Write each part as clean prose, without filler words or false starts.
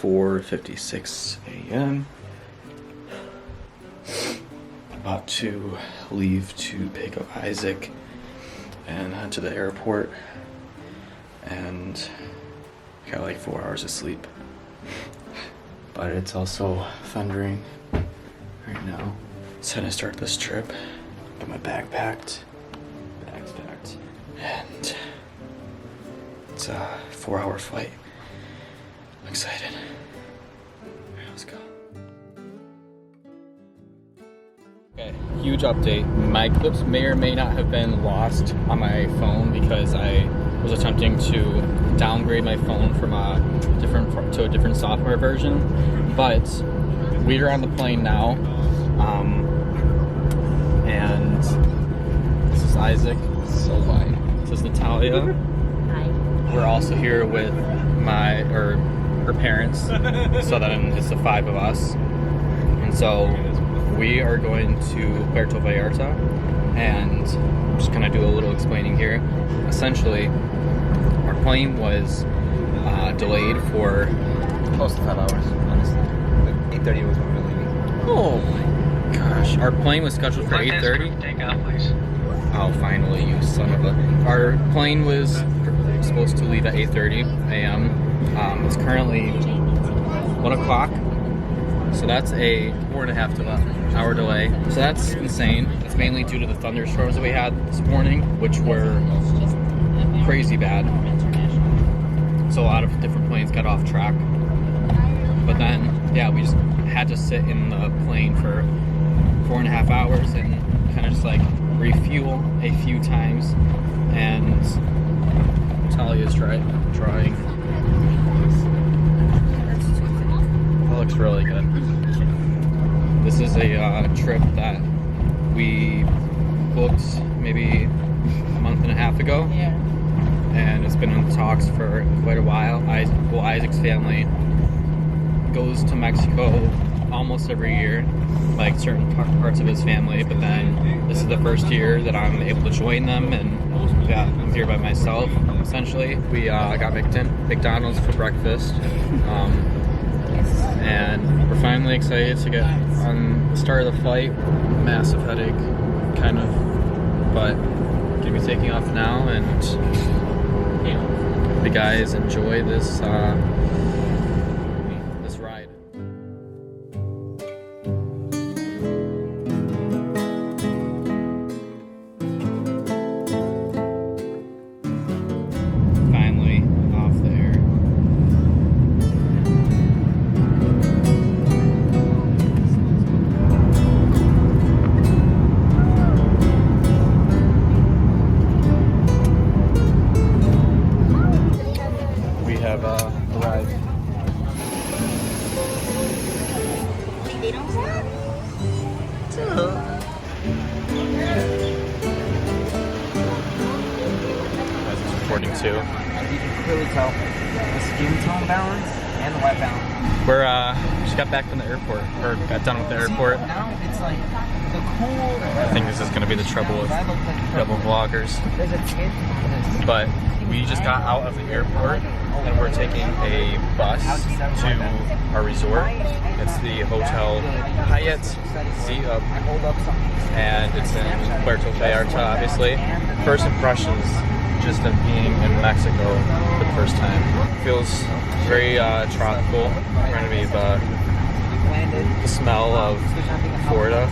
4:56 a.m. About to leave to pick up Isaac and head to the airport, and got like 4 hours of sleep. But it's also thundering right now. It's time to start this trip. Got my bag packed, bags packed, and it's a 4-hour flight. I'm excited. Alright, let's go. Okay, huge update. My clips may or may not have been lost on my phone because I was attempting to downgrade my phone from a different software version. But we are on the plane now, and this is Isaac. So wide. This is Nathalia. Hi. We're also here with her parents, so then it's the 5 of us, and so we are going to Puerto Vallarta, and I'm just gonna do a little explaining here. Essentially, our plane was delayed for close to 5 hours, honestly. But 8:30 was when we were leaving. Oh my gosh, our plane was scheduled for 8:30. Take off, please. Oh, finally, you son of a... Our plane was supposed to leave at 8:30 a.m. It's currently 1 o'clock, so that's a 4.5 hour delay. So that's insane. It's mainly due to the thunderstorms that we had this morning, which were crazy bad. So a lot of different planes got off track. But then, yeah, we just had to sit in the plane for 4.5 hours and kind of just like refuel a few times. And Natalia's drawing. That looks really good. This is a trip that we booked maybe a month and a half ago. Yeah. And it's been in talks for quite a while. Isaac's family goes to Mexico almost every year, like certain parts of his family, but then this is the first year that I'm able to join them, and yeah, I'm here by myself, essentially. We got McDonald's for breakfast, and we're finally excited to get on the start of the flight. Massive headache, kind of, but gonna be taking off now, and the guys enjoy this this ride. Finally off there. We have arrived. They don't have. Isaac's recording too. You can clearly tell the skin tone balance and the white balance. We're just got back from the airport, or got done with the airport. Now it's like the cool. I think this is going to be the trouble with double vloggers. There's a tint on this. But we just got out of the airport and we're taking a bus to our resort. It's the Hotel Hyatt Z-Up, and it's in Puerto Vallarta, obviously. First impressions just of being in Mexico for the first time. Feels very tropical, kind of the smell of Florida.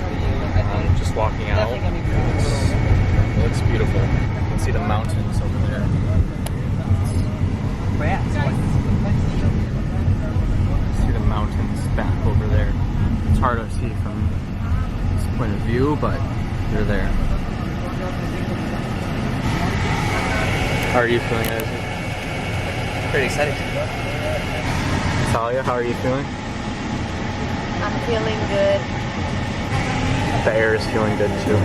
Just walking out, it looks beautiful. You can see the mountains over there. See the mountains back over there. It's hard to see from this point of view, but they're there. How are you feeling, Isaac? Pretty excited. Nathalia, how are you feeling? I'm feeling good. The air is feeling good too.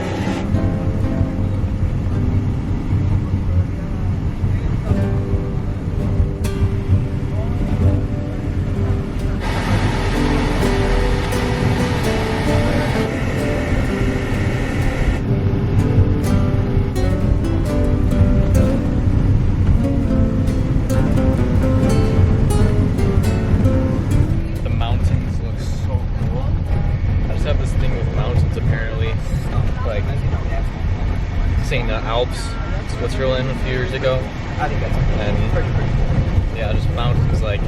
seeing the Alps, Switzerland a few years ago. I think that's And pretty cool. yeah, just mountains like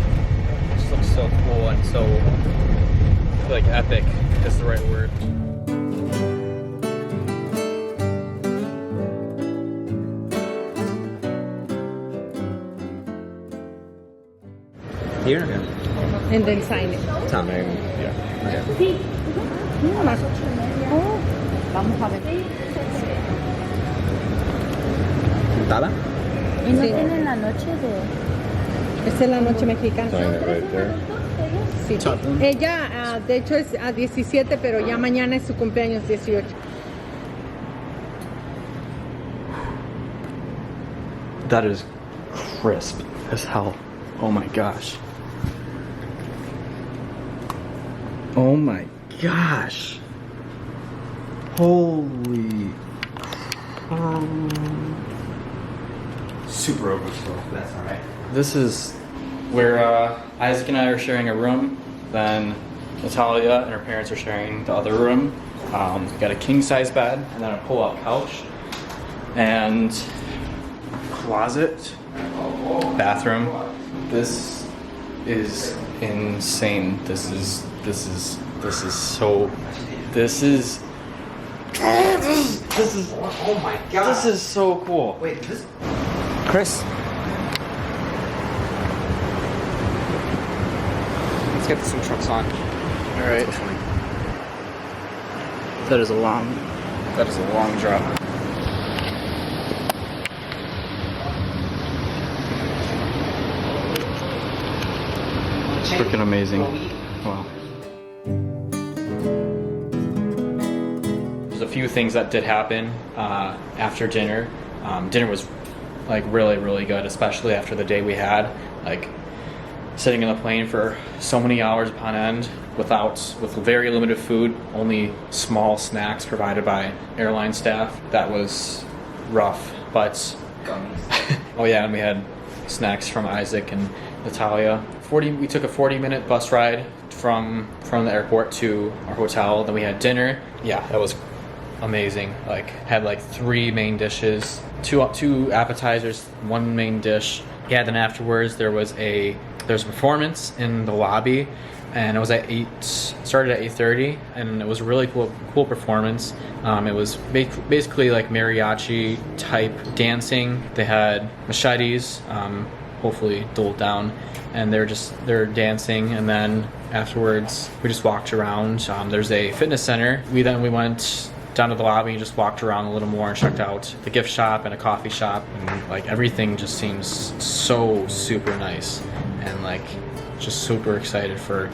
just looks so cool and so I feel like epic is the right word. Here? And then sign it. Time. Yeah. Vamos a ver. ¿Pintada? ¿Y no Sí. tienen la noche de...? Esta es la noche mexicana. Sign it right there. Sí. Ella, de hecho, es a 17, pero ya mañana es su cumpleaños 18. That is crisp as hell. Oh my gosh. Oh my gosh. Holy. Super overflow. That's alright. This is where Isaac and I are sharing a room. Then Natalia and her parents are sharing the other room. We got a king size bed and then a pull out couch. And closet. Bathroom. This is insane. This is so. This is. Oh my god. This is so cool. Wait, this. Chris. Let's get the swim trunks on. All right. That is a long drop. Freaking amazing. Wow. There's a few things that did happen after dinner. Dinner was like really good, especially after the day we had. Like sitting in the plane for so many hours upon end with very limited food, only small snacks provided by airline staff. That was rough, but oh yeah, and we had snacks from Isaac and Nathalia. We took a 40-minute bus ride from the airport to our hotel. Then we had dinner. Yeah, that was amazing. Like had like 3 main dishes, two appetizers, 1 main dish. Yeah, then afterwards there was a performance in the lobby, and it was at started at 8:30, and it was a really cool performance. It was basically like mariachi type dancing. They had machetes, hopefully doled down, and they're dancing, and then afterwards we just walked around. There's a fitness center. We went down to the lobby and just walked around a little more and checked out the gift shop and a coffee shop, and like everything just seems so super nice, and like just super excited for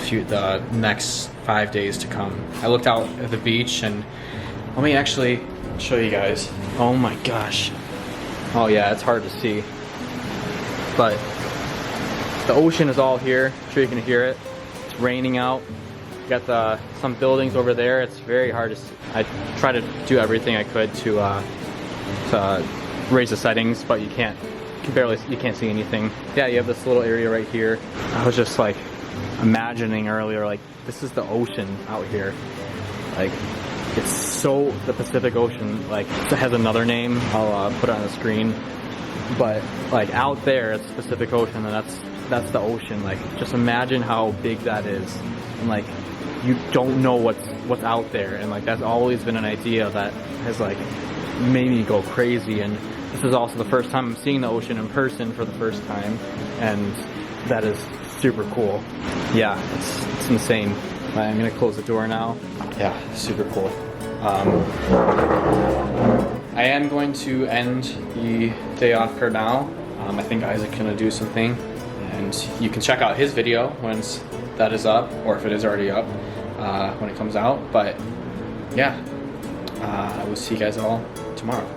the next 5 days to come. I looked out at the beach, and let me actually show you guys. Oh my gosh. Oh yeah, it's hard to see, but the ocean is all here. I'm sure you can hear it. It's raining out. You got some buildings over there. It's very hard to see. I try to do everything I could to raise the settings, but you can't see anything. Yeah, you have this little area right here. I was just like imagining earlier, like this is the ocean out here. Like it's the Pacific Ocean. Like it has another name. I'll put it on the screen. But like out there, it's the Pacific Ocean, and that's the ocean. Like just imagine how big that is, and like you don't know what's out there, and like that's always been an idea that has like made me go crazy. And this is also the first time I'm seeing the ocean in person for the first time, and that is super cool. Yeah, it's insane. I'm gonna close the door now. Yeah, super cool. I am going to end the day off for now. I think Isaac's gonna do something, and you can check out his video once that is up, or if it is already up when it comes out. But yeah, I will see you guys all tomorrow.